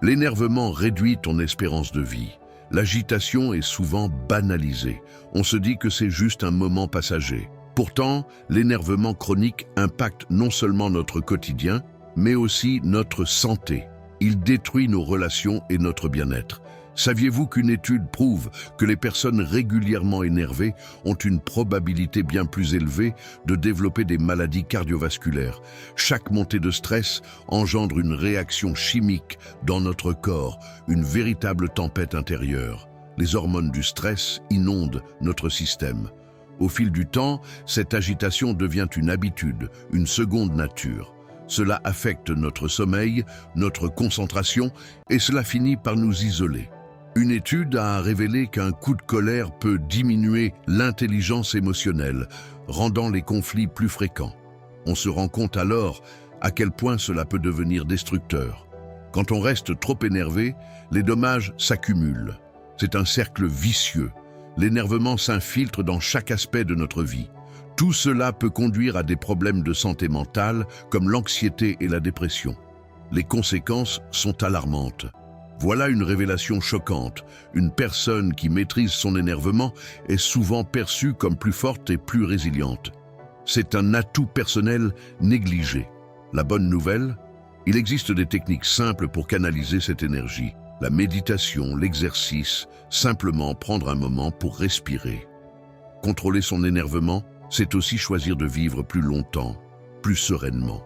L'énervement réduit ton espérance de vie. L'agitation est souvent banalisée. On se dit que c'est juste un moment passager. Pourtant, l'énervement chronique impacte non seulement notre quotidien, mais aussi notre santé. Il détruit nos relations et notre bien-être. Saviez-vous qu'une étude prouve que les personnes régulièrement énervées ont une probabilité bien plus élevée de développer des maladies cardiovasculaires? Chaque montée de stress engendre une réaction chimique dans notre corps, une véritable tempête intérieure. Les hormones du stress inondent notre système. Au fil du temps, cette agitation devient une habitude, une seconde nature. Cela affecte notre sommeil, notre concentration et cela finit par nous isoler. Une étude a révélé qu'un coup de colère peut diminuer l'intelligence émotionnelle, rendant les conflits plus fréquents. On se rend compte alors à quel point cela peut devenir destructeur. Quand on reste trop énervé, les dommages s'accumulent. C'est un cercle vicieux. L'énervement s'infiltre dans chaque aspect de notre vie. Tout cela peut conduire à des problèmes de santé mentale comme l'anxiété et la dépression. Les conséquences sont alarmantes. Voilà une révélation choquante. Une personne qui maîtrise son énervement est souvent perçue comme plus forte et plus résiliente. C'est un atout personnel négligé. La bonne nouvelle, il existe des techniques simples pour canaliser cette énergie. La méditation, l'exercice, simplement prendre un moment pour respirer. Contrôler son énervement, c'est aussi choisir de vivre plus longtemps, plus sereinement.